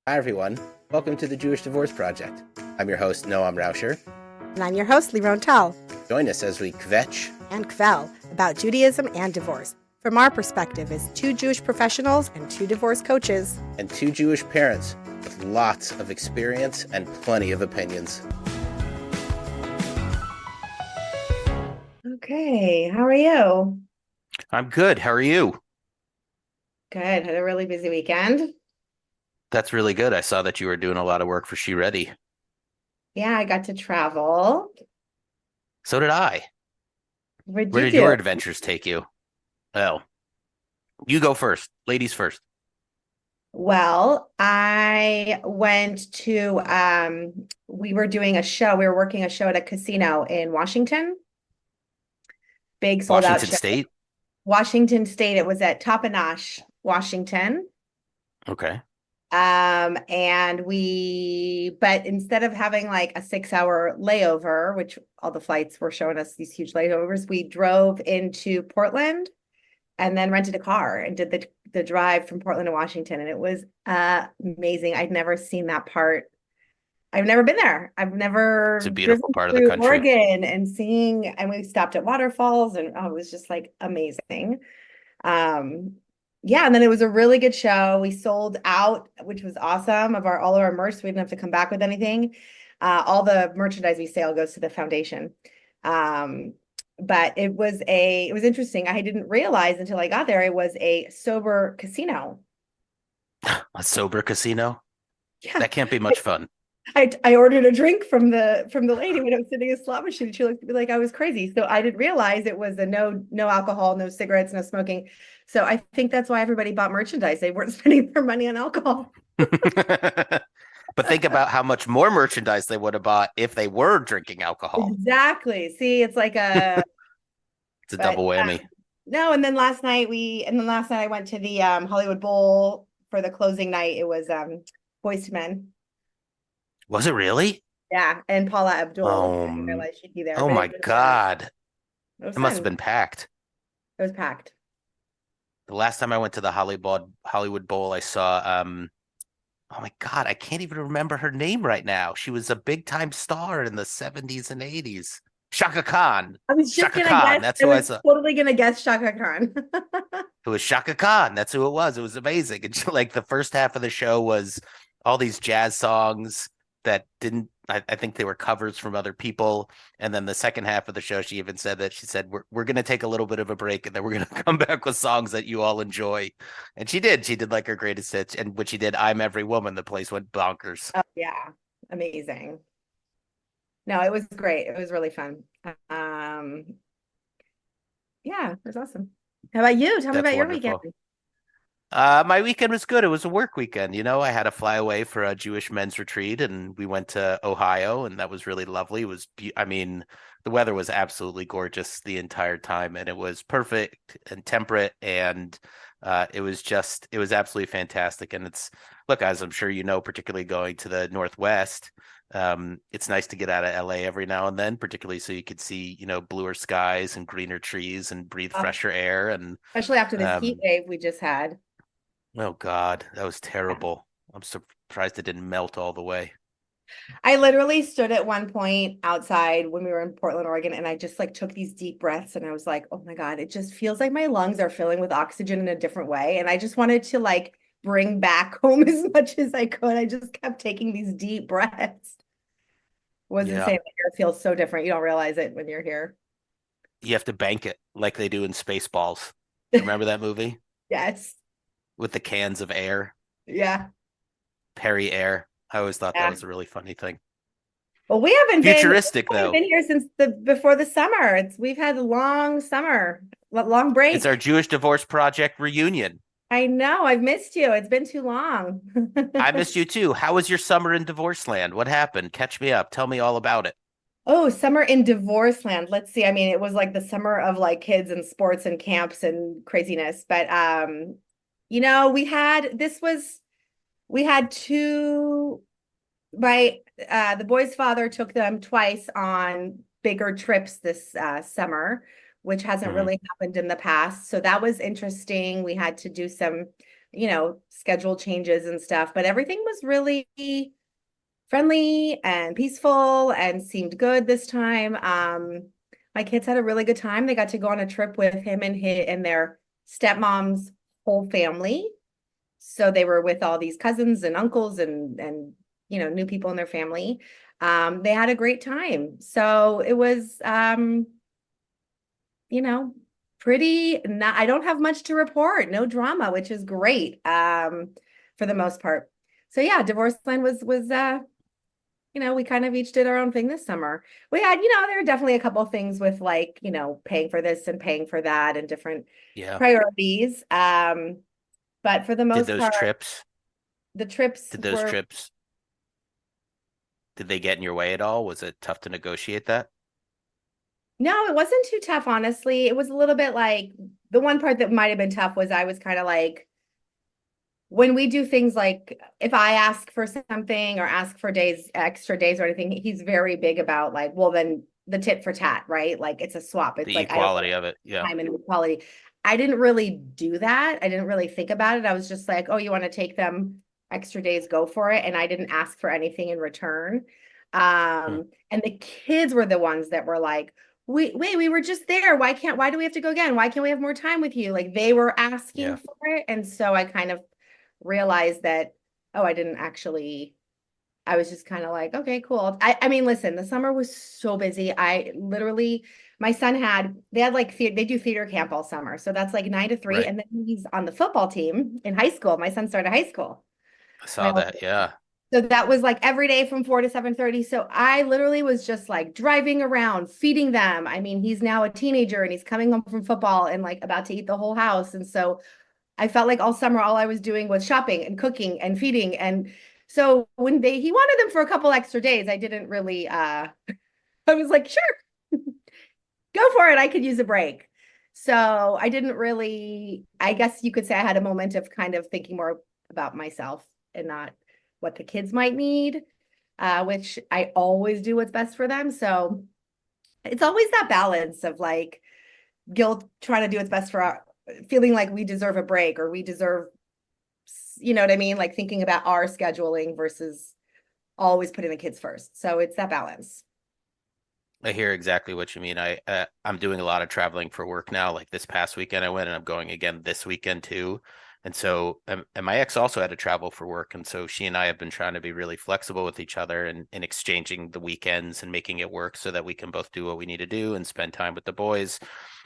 Hi, everyone. Welcome to the Jewish Divorce Project. I'm your host, Noam Rauscher. And I'm your host, Leeron and Noam. Join us as we kvetch and kvel about Judaism and divorce from our perspective as two Jewish professionals and two divorce coaches. and two Jewish parents with lots of experience and plenty of opinions. Okay, how are you? I'm good. How are you? Good. Had a really busy weekend. That's really good. I saw that you were doing a lot of work for She Ready. Yeah, I got to travel. So did I. Where'd Where you did do? your adventures take you? Oh, you go first. Ladies first. Well, I went to we were doing a show. We were working a show at a casino in Washington. Big sold out Washington show. State. Washington State. It was at Tapanash, Washington. Okay. But instead of having like a 6-hour layover, which all the flights were showing us these huge layovers, we drove into Portland and then rented a car and did the drive from Portland to Washington. And it was amazing. I'd never seen that part. I've never been there. I've never It's a driven beautiful part of the through country. Oregon and we stopped at waterfalls and it was just like amazing. Yeah, and then it was a really good show. We sold out, which was awesome, of all of our merch. So we didn't have to come back with anything. All the merchandise we sell goes to the foundation. But it was interesting. I didn't realize until I got there it was a sober casino. A sober casino? Yeah. That can't be much fun. I ordered a drink from the lady when I was sitting in a slot machine. She looked at me like I was crazy. So I didn't realize it was a no alcohol, no cigarettes, no smoking. So I think that's why everybody bought merchandise. They weren't spending their money on alcohol. But think about how much more merchandise they would have bought if they were drinking alcohol. Exactly. See, it's like a It's a double whammy. No, and then last night I went to the Hollywood Bowl for the closing night. It was Boys to Men. Was it really? Yeah, and Paula Abdul. I didn't realize she'd be there. Oh but my it was, God. it was It must have fun. been packed. It was packed. The last time I went to the Hollywood Bowl, I saw oh my God, I can't even remember her name right now. She was a big time star in the 70s and 80s. Shaka Khan. I was just Shaka gonna Khan. guess. That's I who I was saw. totally gonna guess Shaka Khan. It was Shaka Khan. That's who it was. It was amazing. And she, like the first half of the show was all these jazz songs that didn't. I think they were covers from other people. And then the second half of the show, she even said we're going to take a little bit of a break and then we're going to come back with songs that you all enjoy. And she did. She did like her greatest hits. And when she did I'm Every Woman, the place went bonkers. Oh yeah, amazing. No, it was great. It was really fun. Yeah, it was awesome. How about you? Tell me That's about your wonderful. weekend. My weekend was good. It was a work weekend. I had to fly away for a Jewish men's retreat and we went to Ohio and that was really lovely. It was, the weather was absolutely gorgeous the entire time and it was perfect and temperate and it was absolutely fantastic. And look, as I'm sure you know, particularly going to the Northwest, it's nice to get out of LA every now and then, particularly so you could see, bluer skies and greener trees and breathe fresher air. And Especially after this heat wave we just had. oh God, that was terrible. I'm surprised it didn't melt all the way. I literally stood at one point outside when we were in Portland, Oregon, and I just like took these deep breaths and I was like, oh my God, it just feels like my lungs are filling with oxygen in a different way. And I just wanted to like bring back home as much as I could. I just kept taking these deep breaths. It was insane. The air feels so different. You don't realize it when you're here. You have to bank it like they do in Spaceballs. Remember that movie? Yes. With the cans of air, Yeah. Perry Air. I always thought that was a really funny thing. Well, we haven't Futuristic though. Been here since before the summer. We've had a long summer, long break. It's our Jewish Divorce Project reunion. I know. I've missed you. It's been too long. I missed you too. How was your summer in divorce land? What happened? Catch me up. Tell me all about it. Oh, summer in divorce land. Let's see. I mean, it was like the summer of like kids and sports and camps and craziness. But we had two, the boy's father took them twice on bigger trips this summer, which hasn't really happened in the past. So that was interesting. We had to do some schedule changes and stuff, but everything was really friendly and peaceful and seemed good this time. My kids had a really good time. They got to go on a trip with him and their stepmom's whole family. So they were with all these cousins and uncles and new people in their family. They had a great time. So it was you know, pretty not, I don't have much to report, no drama, which is great for the most part. So yeah, divorce line was we kind of each did our own thing this summer. We had, there were definitely a couple of things with like, paying for this and paying for that and different Yeah. priorities. But for the Did most those part, trips, the trips did those were trips, did they get in your way at all? Was it tough to negotiate that? no, it wasn't too tough, honestly. It was a little bit like the one part that might have been tough was I was kind of like, when we do things like if I ask for something or ask for extra days or anything, he's very big about like, well, then the tit for tat, right? Like it's a swap. It's The like I don't equality want of it. Yeah. time and equality. I didn't really do that. I didn't really think about it. I was just like, oh, you want to take them extra days, go for it. And I didn't ask for anything in return. Hmm. And the kids were the ones that were like, we were just there. Why do we have to go again? Why can't we have more time with you? Like they were asking Yeah. for it. And so I kind of realized that, oh, I was just kind of like, okay, cool. I mean, listen, the summer was so busy. I literally, my son they had like, they do theater camp all summer. So that's like 9 to 3. Right. And then he's on the football team in high school. My son started high school. I My saw oldest. that. Yeah. So that was like every day from 4 to 7:30. So I literally was just like driving around, feeding them. I mean, he's now a teenager and he's coming home from football and like about to eat the whole house. And so I felt like all summer, all I was doing was shopping and cooking and feeding. And so when he wanted them for a couple extra days, I didn't really, I was like, sure, go for it. I could use a break. So I didn't really, I guess you could say I had a moment of kind of thinking more about myself and not what the kids might need, which I always do what's best for them. So it's always that balance of like guilt, trying to do what's best for feeling like we deserve a break or we deserve, you know what I mean? Like thinking about our scheduling versus always putting the kids first. So it's that balance. I hear exactly what you mean. I'm doing a lot of traveling for work now. Like this past weekend I went and I'm going again this weekend too. And so and my ex also had to travel for work. And so she and I have been trying to be really flexible with each other and exchanging the weekends and making it work so that we can both do what we need to do and spend time with the boys.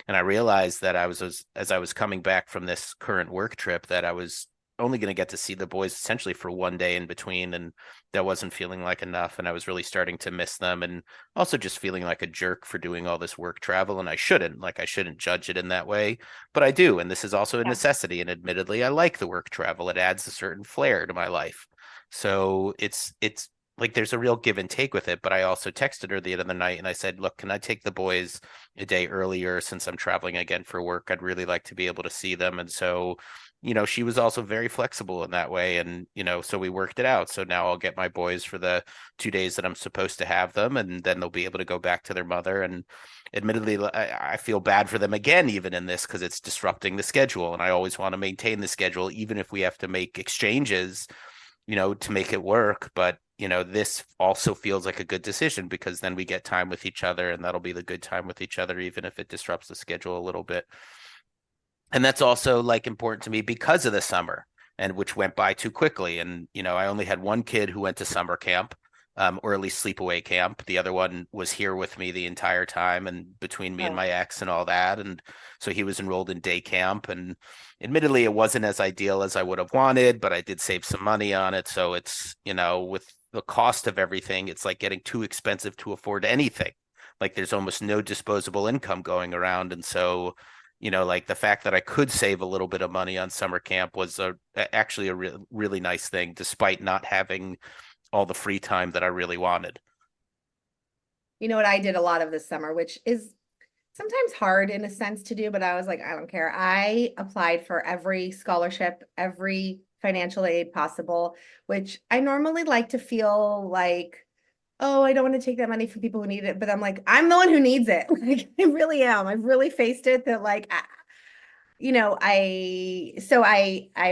And I realized that as I was coming back from this current work trip that I was only going to get to see the boys essentially for one day in between, and that wasn't feeling like enough, and I was really starting to miss them, and also just feeling like a jerk for doing all this work travel. And I shouldn't judge it in that way, but I do. And this is also a Yeah. necessity, and admittedly I like the work travel. It adds a certain flair to my life. So it's like there's a real give and take with it. But I also texted her the other night and I said, look, can I take the boys a day earlier since I'm traveling again for work? I'd really like to be able to see them. And so she was also very flexible in that way. And, so we worked it out. So now I'll get my boys for the 2 days that I'm supposed to have them, and then they'll be able to go back to their mother. And admittedly, I feel bad for them again, even in this, because it's disrupting the schedule. And I always want to maintain the schedule, even if we have to make exchanges, to make it work. But, this also feels like a good decision because then we get time with each other, and that'll be the good time with each other, even if it disrupts the schedule a little bit. And that's also like important to me because of the summer, and which went by too quickly. And I only had one kid who went to summer camp, or at least sleepaway camp. The other one was here with me the entire time, and between me and Oh, my ex and all that. And so he was enrolled in day camp, and admittedly it wasn't as ideal as I would have wanted, but I did save some money on it. So it's, with the cost of everything, it's like getting too expensive to afford anything. Like there's almost no disposable income going around. And so like the fact that I could save a little bit of money on summer camp was actually a really nice thing, despite not having all the free time that I really wanted. you know what I did a lot of this summer, which is sometimes hard in a sense to do, but I was like, I don't care. I applied for every scholarship, every financial aid possible, which I normally like to feel like, oh, I don't want to take that money from people who need it. But I'm like, I'm the one who needs it. Like, I really am. I've really faced it that like I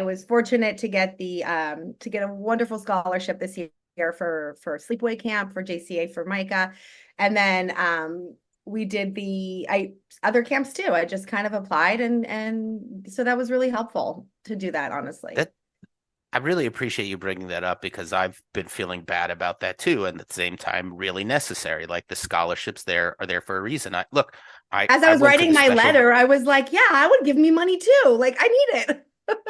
was fortunate to get a wonderful scholarship this year for sleepaway camp for JCA for Micah. And then we did the I other camps too. I just kind of applied, and so that was really helpful to do that, honestly. That I really appreciate you bringing that up because I've been feeling bad about that too, and at the same time, really necessary. Like the scholarships there are there for a reason. As I I was went for writing the my special, letter, I was like, yeah, I would give me money too. Like I need it.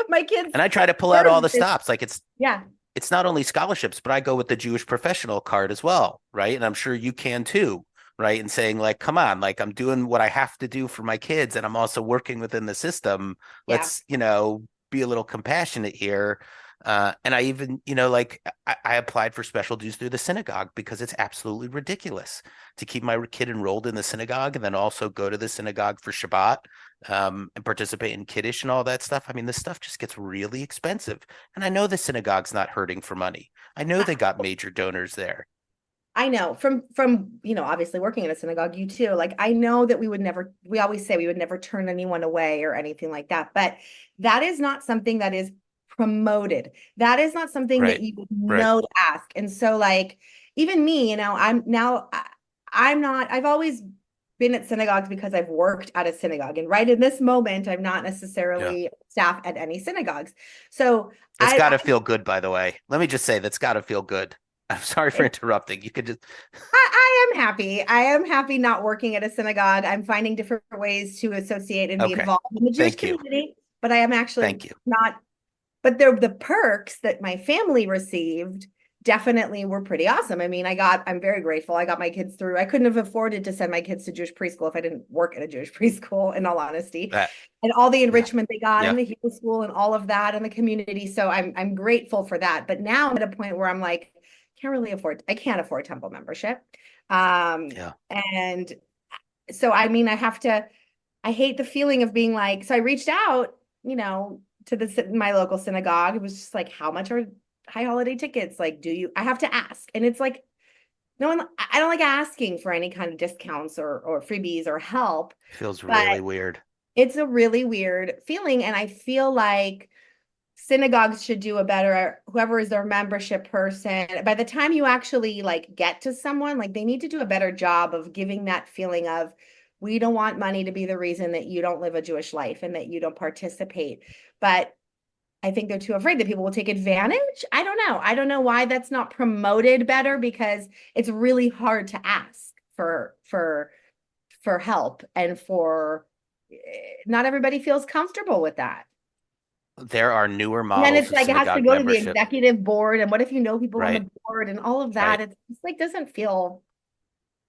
My kids and I try to pull out all deserve the this. stops. Like Yeah. it's not only scholarships, but I go with the Jewish professional card as well, right? And I'm sure you can too, right? And saying like, come on, like I'm doing what I have to do for my kids, and I'm also working within the system. Yeah. Let's, be a little compassionate here. And I even, like I applied for special dues through the synagogue because it's absolutely ridiculous to keep my kid enrolled in the synagogue and then also go to the synagogue for Shabbat, and participate in Kiddush and all that stuff. I mean, this stuff just gets really expensive. And I know the synagogue's not hurting for money. I know they got major donors there. I know from obviously working in a synagogue, you too. Like I know that we always say we would never turn anyone away or anything like that, but that is not something that is promoted. That is not something that Right. you would Right. know to ask. And so like even me, I'm not, I've always been at synagogues because I've worked at a synagogue. And right in this moment, I'm not Yeah. necessarily staff at any synagogues. So That's I, got to feel good, by the way. Let me just say that's got to feel good. I'm sorry for I interrupting. You could just I am happy. I am happy not working at a synagogue. I'm finding different ways to associate and be okay. involved in the Jewish Thank you. community, but I am actually Thank you. not. But the perks that my family received definitely were pretty awesome. I mean, I'm very grateful. I got my kids through. I couldn't have afforded to send my kids to Jewish preschool if I didn't work at a Jewish preschool, in all honesty. That And all the yeah. enrichment they got in Yeah. the Hebrew school and all of that in the community. So I'm grateful for that. But now I'm at a point where I'm like, I can't afford temple membership. Yeah. And so I mean, I hate the feeling of being like, so I reached out, to my local synagogue. It was just like, how much are high holiday tickets? Like, I have to ask. And it's like, no one, I don't like asking for any kind of discounts or freebies or help, Feels really but weird. it's a really weird feeling. And I feel like synagogues should do a better, whoever is their membership person, by the time you actually like get to someone, like they need to do a better job of giving that feeling of, we don't want money to be the reason that you don't live a Jewish life and that you don't participate. But I think they're too afraid that people will take advantage. I don't know. I don't know why that's not promoted better, because it's really hard to ask for help, and for not everybody feels comfortable with that. There are newer And then models it's of like it has to synagogue go to the membership, executive board. And what if you know people on right? the board and all of that? Right. It's just like doesn't feel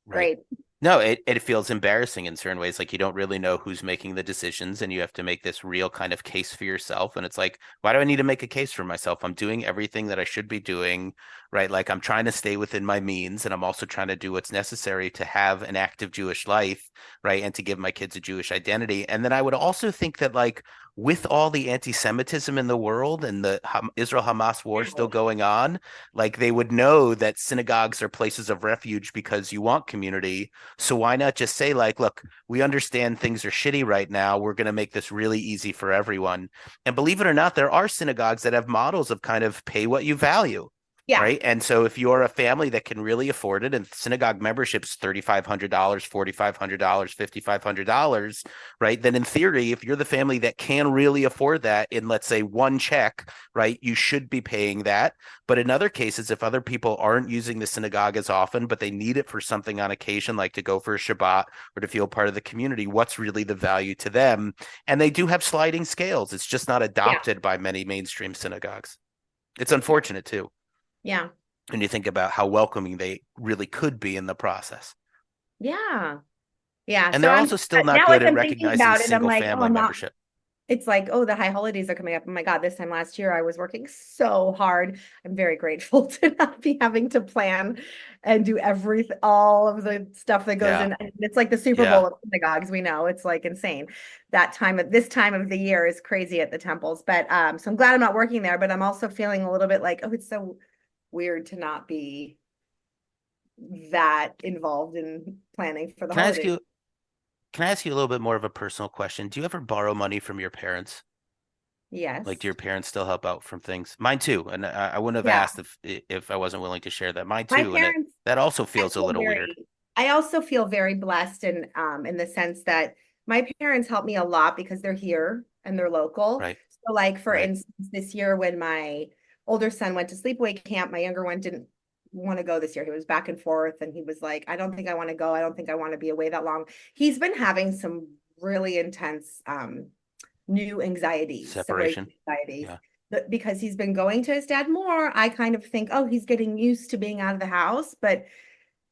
Right. great. No, it feels embarrassing in certain ways. Like you don't really know who's making the decisions, and you have to make this real kind of case for yourself. And it's like, why do I need to make a case for myself? I'm doing everything that I should be doing, right? Like I'm trying to stay within my means, and I'm also trying to do what's necessary to have an active Jewish life, right? And to give my kids a Jewish identity. And then I would also think that like with all the anti-Semitism in the world and the Israel-Hamas war still Wow. going on, like they would know that synagogues are places of refuge because you want community, so why not just say like, look, we understand things are shitty right now. We're going to make this really easy for everyone. And believe it or not, there are synagogues that have models of kind of pay what you value. Yeah. Right. And so if you're a family that can really afford it, and synagogue membership's $3,500, $4,500, $5,500, right? Then in theory, if you're the family that can really afford that in, let's say, one check, right, you should be paying that. But in other cases, if other people aren't using the synagogue as often, but they need it for something on occasion, like to go for a Shabbat or to feel part of the community, what's really the value to them? And they do have sliding scales. It's just not Yeah. adopted by many mainstream synagogues. It's unfortunate too, Yeah. when you think about how welcoming they really could be in the process. Yeah. Yeah. And So they're also still not now good as at I'm thinking recognizing about it, I'm single like, oh, family I'm not, membership. it's like, oh, the high holidays are coming up. Oh my God, this time last year I was working so hard. I'm very grateful to not be having to plan and do all of the stuff that goes Yeah. in. And it's like the Super Yeah. Bowl of synagogues. We know it's like insane. This time of the year is crazy at the temples. But so I'm glad I'm not working there, but I'm also feeling a little bit like, oh, it's so weird to not be that involved in planning for the Can I ask holidays. you Can I ask you a little bit more of a personal question? Do you ever borrow money from your parents? Like, do Yes. your parents still help out from things? Mine too, and I wouldn't have Yeah. asked if I wasn't willing to share that. Mine My too, and parents, that also I feels a feel little weird, very, I also feel very blessed in the sense that my parents help me a lot because they're here and they're local. right? So like for Right. instance, this year when my older son went to sleepaway camp, my younger one didn't want to go this year. He was back and forth and he was like, I don't think I want to go. I don't think I want to be away that long. He's been having some really intense new anxieties, separation Separation. anxieties. Yeah. But because he's been going to his dad more, I kind of think, oh, he's getting used to being out of the house, but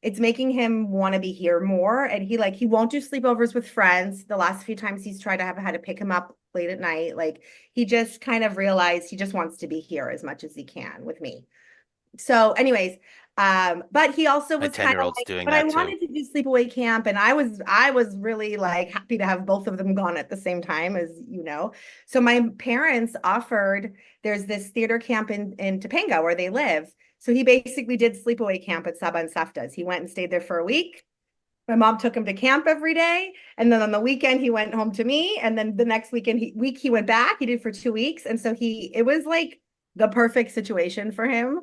it's making him want to be here more. And he won't do sleepovers with friends. The last few times he's tried, I have had to pick him up late at night. Like he just kind of realized he just wants to be here as much as he can with me. So anyways, but he also My was kind of 10-year-old's like, doing but I that too. wanted to do sleepaway camp, and I was really like happy to have both of them gone at the same time, as you know. So my parents offered, there's this theater camp in Topanga where they live. So he basically did sleepaway camp at Saba and Safta's. He went and stayed there for a week. My mom took him to camp every day, and then on the weekend he went home to me, and then the next week he went back. He did for 2 weeks, and so it was like the perfect situation for him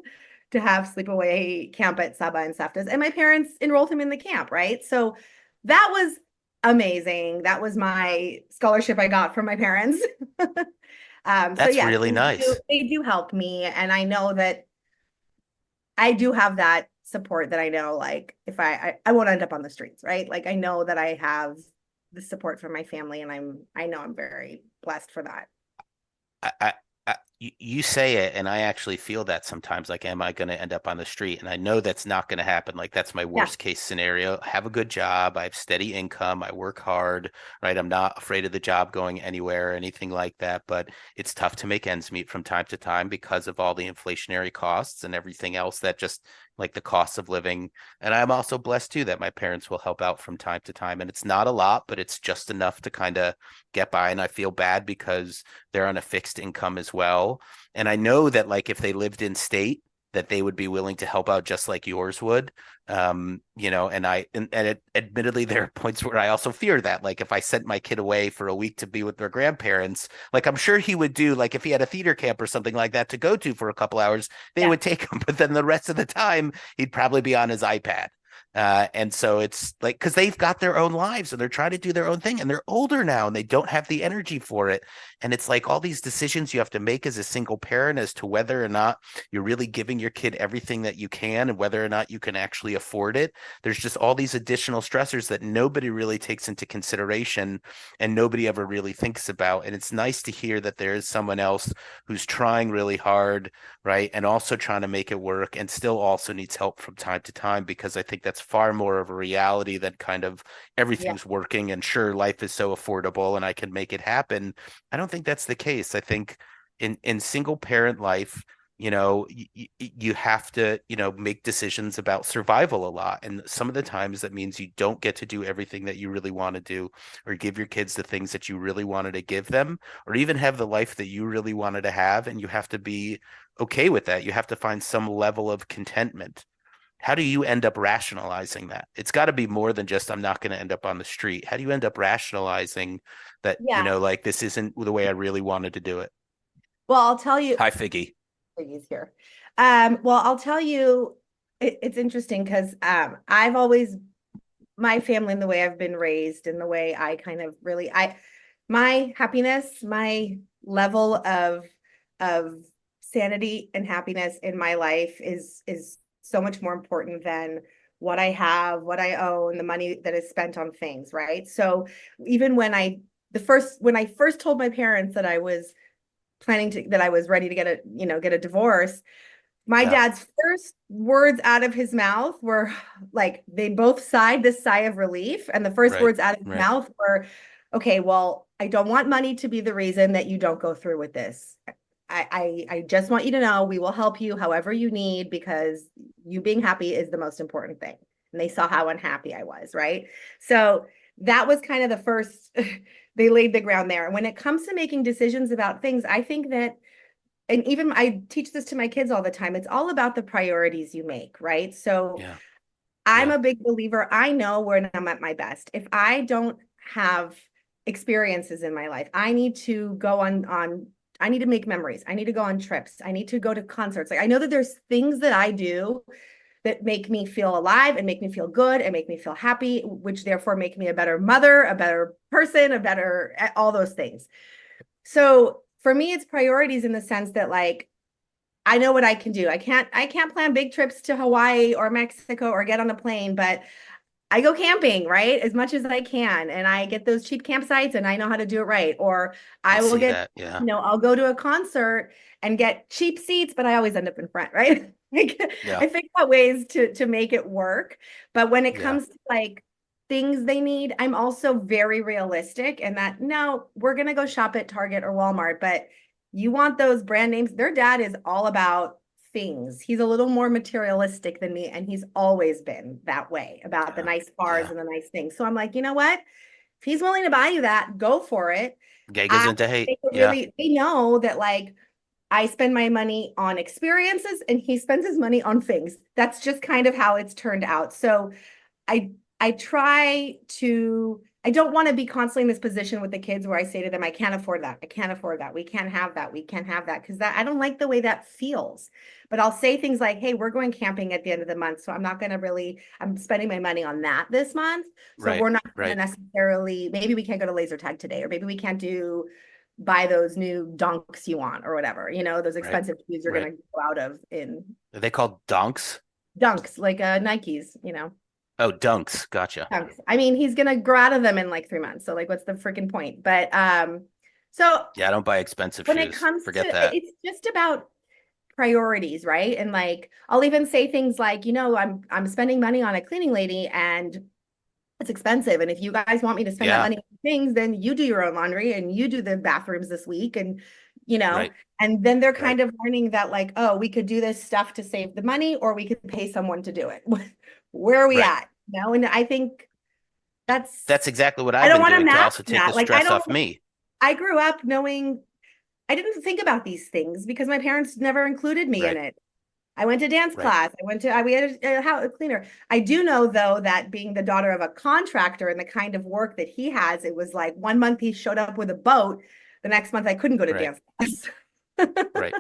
to have sleepaway camp at Saba and Safta's. And my parents enrolled him in the camp, right? So that was amazing. That was my scholarship I got from my parents. So That's yes, really nice. they do help me, and I know that I do have that support that I know, like if I won't end up on the streets, right? Like I know that I have the support from my family, and I know I'm very blessed for that. You say it, and I actually feel that sometimes. Like, am I going to end up on the street? And I know that's not going to happen. Like, that's my Yeah, worst case scenario. I have a good job. I have steady income. I work hard, right? I'm not afraid of the job going anywhere or anything like that. But it's tough to make ends meet from time to time because of all the inflationary costs and everything else that just like the cost of living. And I'm also blessed too that my parents will help out from time to time. And it's not a lot, but it's just enough to kind of get by. And I feel bad because they're on a fixed income as well. And I know that like if they lived in state, that they would be willing to help out just like yours would. Admittedly there are points where I also fear that. Like if I sent my kid away for a week to be with their grandparents, like I'm sure he would do, like if he had a theater camp or something like that to go to for a couple hours, they yeah, would take him. But then the rest of the time, he'd probably be on his iPad. And so it's like because they've got their own lives and they're trying to do their own thing and they're older now and they don't have the energy for it. And it's like all these decisions you have to make as a single parent as to whether or not you're really giving your kid everything that you can and whether or not you can actually afford it. There's just all these additional stressors that nobody really takes into consideration and nobody ever really thinks about. And it's nice to hear that there is someone else who's trying really hard, right? And also trying to make it work and still also needs help from time to time because I think that's far more of a reality than kind of yeah, everything's working and sure life is so affordable and I can make it happen. I don't think that's the case. I think in single parent life, you have to, make decisions about survival a lot. And some of the times that means you don't get to do everything that you really want to do or give your kids the things that you really wanted to give them or even have the life that you really wanted to have. And you have to be okay with that. You have to find some level of contentment. How do you end up rationalizing that? It's got to be more than just I'm not going to end up on the street. How do you end up rationalizing that, yeah. like this isn't the way I really wanted to do it? Well, I'll tell you, Hi, Figgy. he's here. Well, I'll tell you, it's interesting because I've always my family and the way I've been raised and the way I kind of really my happiness, my level of sanity and happiness in my life is so much more important than what I have, what I own, the money that is spent on things, right? So even when I first told my parents that I was that I was ready to get a divorce, my Yeah, dad's first words out of his mouth were like they both sighed this sigh of relief. And the first right, words out of his right. mouth were, okay, well, I don't want money to be the reason that you don't go through with this. I just want you to know we will help you however you need because you being happy is the most important thing. And they saw how unhappy I was, right? So that was kind of the first, they laid the ground there. And when it comes to making decisions about things, I think that and even I teach this to my kids all the time. It's all about the priorities you make, right? So Yeah, I'm yeah, a big believer. I know when I'm at my best. If I don't have experiences in my life. I need to go on I need to make memories. I need to go on trips. I need to go to concerts. Like I know that there's things that I do that make me feel alive and make me feel good and make me feel happy, which therefore make me a better mother, a better person, a better all those things. So for me, it's priorities in the sense that like I know what I can do. I can't plan big trips to Hawaii or Mexico or get on a plane, but I go camping, right? As much as I can. And I get those cheap campsites and I know how to do it right. Or I I will see get, that. Yeah. I'll go to a concert and get cheap seats, but I always end up in front, right? Like, Yeah. I figure out ways to make it work. But when it Yeah. comes to like things they need, I'm also very realistic and that no, we're gonna go shop at Target or Walmart, but you want those brand names. Their dad is all about things. He's a little more materialistic than me, and he's always been that way about the Yeah. nice cars Yeah. and the nice things. So I'm like, you know what? If he's willing to buy you that, go for it. Gega's I into hate. think it Yeah. really, they know that like I spend my money on experiences and he spends his money on things. That's just kind of how it's turned out. So I I try to I don't want to be constantly in this position with the kids where I say to them, I can't afford that. I can't afford that. We can't have that. We can't have that. Because that I don't like the way that feels. But I'll say things like, hey, we're going camping at the end of the month. So I'm not going to really, I'm spending my money on that this month. So Right. we're not going to Right. necessarily, maybe we can't go to laser tag today, or maybe we can't do buy those new dunks you want or whatever, those Right. expensive shoes you're Right. going to go out of in Are they called donks? dunks, like Nikes, Oh, dunks. Gotcha. chunks. I mean, he's gonna grow out of them in like 3 months. So like, what's the freaking point? But so Yeah, I don't buy expensive when it shoes. comes Forget to that. it's just about priorities, right? And like I'll even say things like, I'm spending money on a cleaning lady and it's expensive. And if you guys want me to spend that Yeah. money on things, then you do your own laundry and you do the bathrooms this week. And you know, Right. and then they're Right. kind of learning that like, oh, we could do this stuff to save the money, or we could pay someone to do it. Where are we Right. at? And I think that's That's exactly what I I've don't been want to doing to mask also take the that. Like stress off me. I grew up knowing I didn't think about these things because my parents never included me in Right. it. I went to dance Right. class. We had a cleaner. I do know though that being the daughter of a contractor and the kind of work that he has, it was like 1 month he showed up with a boat. The next month I couldn't go to Right. dance class. Right.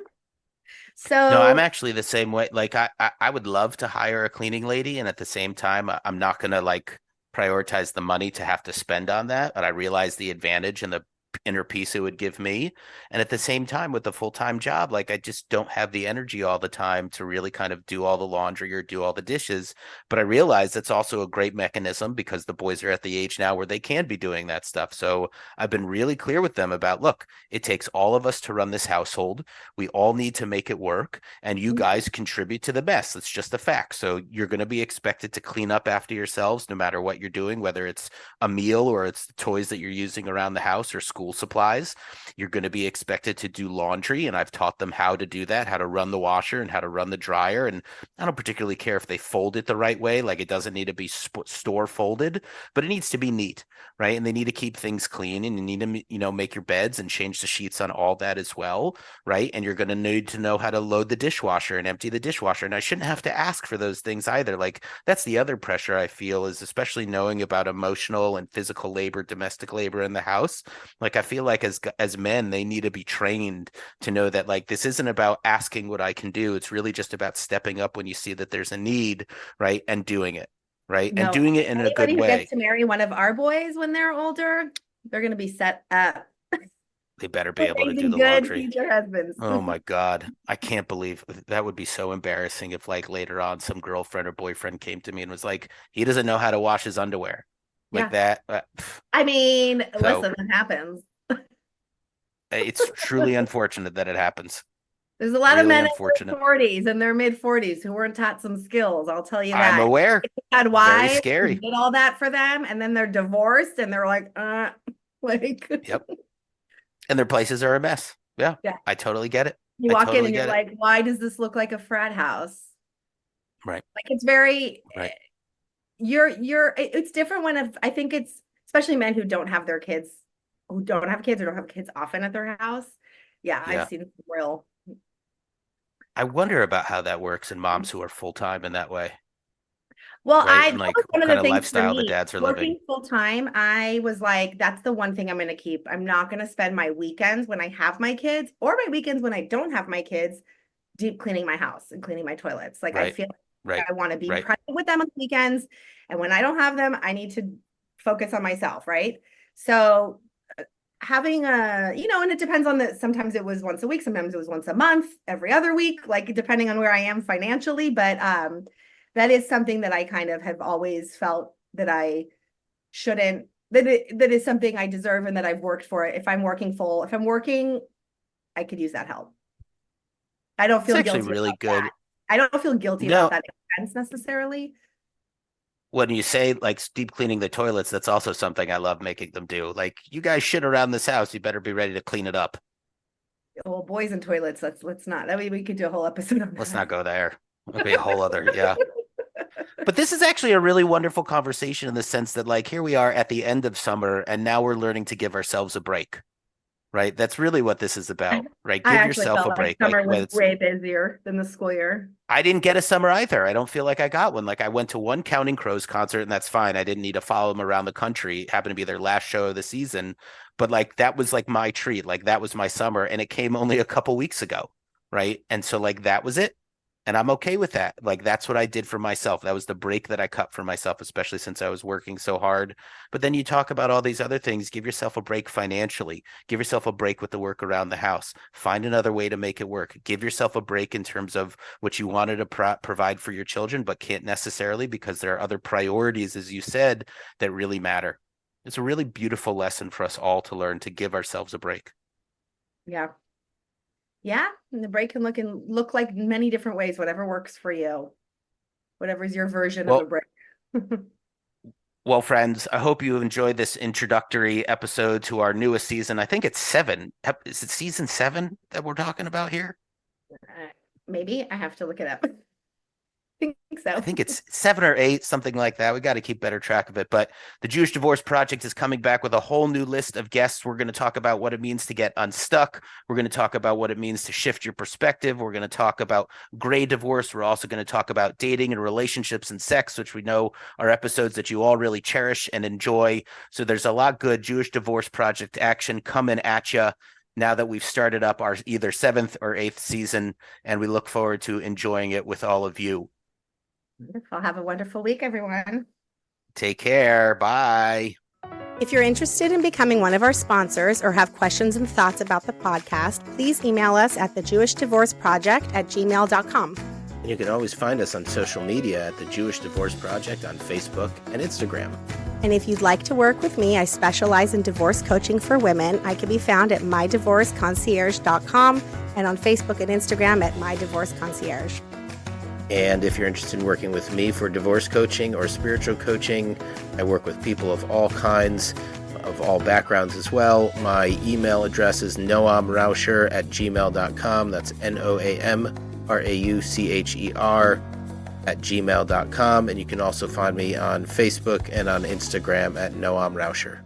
No, I'm So actually the same way. Like I would love to hire a cleaning lady, and at the same time, I'm not gonna like prioritize the money to have to spend on that. But I realize the advantage and the inner peace it would give me. And at the same time, with the full-time job, like I just don't have the energy all the time to really kind of do all the laundry or do all the dishes. But I realize that's also a great mechanism because the boys are at the age now where they can be doing that stuff. So I've been really clear with them about, look, it takes all of us to run this household. We all need to make it work, and you guys contribute to the mess. That's just a fact. So you're going to be expected to clean up after yourselves no matter what you're doing, whether it's a meal or it's the toys that you're using around the house or school supplies. You're going to be expected to do laundry, and I've taught them how to do that, how to run the washer and how to run the dryer. And I don't particularly care if they fold it the right way. Like it doesn't need to be store folded, but it needs to be neat, right? And they need to keep things clean, and you need to, make your beds and change the sheets on all that as well, right? And you're going to need to know how to load the dishwasher and empty the dishwasher. And I shouldn't have to ask for those things either. Like that's the other pressure I feel is especially knowing about emotional and physical labor, domestic labor in the house. Like I feel like as men, they need to be trained to know that like this isn't about asking what I can do. It's really just about stepping up when you see that there's a need, right? And doing it, right? And no, doing it in a good anybody who gets way. to marry one of our boys when they're older, they're going to be set up They better be for able to do raising the good laundry. future husbands. Oh my God. I can't believe that would be so embarrassing if like later on some girlfriend or boyfriend came to me and was like, he doesn't know how to wash his underwear. Like Yeah. that. I mean, So listen, it happens. it's truly unfortunate that it happens. There's a lot of Really men in unfortunate. their 40s and their mid 40s who weren't taught some skills. I'll tell you I'm that. aware. They had Very wives who scary. did all that for them, and then they're divorced and they're like, like, Yep. And their places are a mess. Yeah. yeah. I totally get it. You I walk in totally and you're get it. like, why does this look like a frat house? Right. Like it's very, Right. it's different I think it's especially men who don't have their kids, who don't have kids or don't have kids often at their house. Yeah, I've Yeah. seen some real. I wonder about how that works in moms who are full time in that way. Well, right? And that like was one what of kind the of things for lifestyle the me. dads are living. Working full time, I was like, that's the one thing I'm going to keep. I'm not going to spend my weekends when I have my kids or my weekends when I don't have my kids deep cleaning my house and cleaning my toilets. Like I Right, feel right, like I want to be right. present with them on the weekends. And when I don't have them, I need to focus on myself, right? So having and it depends on sometimes it was once a week, sometimes it was once a month, every other week, like depending on where I am financially. But that is something that I kind of have always felt that I shouldn't, that is something I deserve and that I've worked for. If I'm working, I could use that help. I don't It's feel actually guilty really about that. good. I don't feel guilty about No, that expense necessarily. when you say like deep cleaning the toilets, that's also something I love making them do. Like, you guys shit around this house, you better be ready to clean it up. Well, boys and toilets, let's not. That way we could do a whole episode on Let's that. not go there. That'd be a whole other, yeah. But this is actually a really wonderful conversation in the sense that, like, here we are at the end of summer and now we're learning to give ourselves a break, right? That's really what this is about, right? I Give actually yourself felt a like break. Like, summer when was it's, way busier than the school year. I didn't get a summer either. I don't feel like I got one. Like, I went to one Counting Crows concert and that's fine. I didn't need to follow them around the country. It happened to be their last show of the season. But like, that was like my treat. Like, that was my summer and it came only a couple weeks ago. Right. And so like that was it. And I'm okay with that. Like, that's what I did for myself. That was the break that I cut for myself, especially since I was working so hard. But then you talk about all these other things. Give yourself a break financially. Give yourself a break with the work around the house. Find another way to make it work. Give yourself a break in terms of what you wanted to provide for your children, but can't necessarily because there are other priorities, as you said, that really matter. It's a really beautiful lesson for us all to learn to give ourselves a break. Yeah. Yeah. And the break can look like many different ways, whatever works for you, whatever's your version of a Well, break. Well, friends, I hope you enjoyed this introductory episode to our newest season. I think it's 7. Is it season 7 that we're talking about here? Maybe I have to look it up. I think I so. think it's 7 or 8, something like that. We got to keep better track of it. But the Jewish Divorce Project is coming back with a whole new list of guests. We're going to talk about what it means to get unstuck. We're going to talk about what it means to shift your perspective. We're going to talk about gray divorce. We're also going to talk about dating and relationships and sex, which we know are episodes that you all really cherish and enjoy. So there's a lot good Jewish Divorce Project action coming at you now that we've started up our either 7th or 8th season, and we look forward to enjoying it with all of you. I'll have a wonderful week, everyone. Take care. Bye. If you're interested in becoming one of our sponsors or have questions and thoughts about the podcast, please email us at thejewishdivorceproject@gmail.com. And you can always find us on social media at the Jewish Divorce Project on Facebook and Instagram. And if you'd like to work with me, I specialize in divorce coaching for women. I can be found at mydivorceconcierge.com and on Facebook and Instagram at mydivorceconcierge. And if you're interested in working with me for divorce coaching or spiritual coaching, I work with people of all kinds, of all backgrounds as well. My email address is noamrauscher@gmail.com. That's NOAMRAUCHER@gmail.com. And you can also find me on Facebook and on Instagram at Noam Rauscher.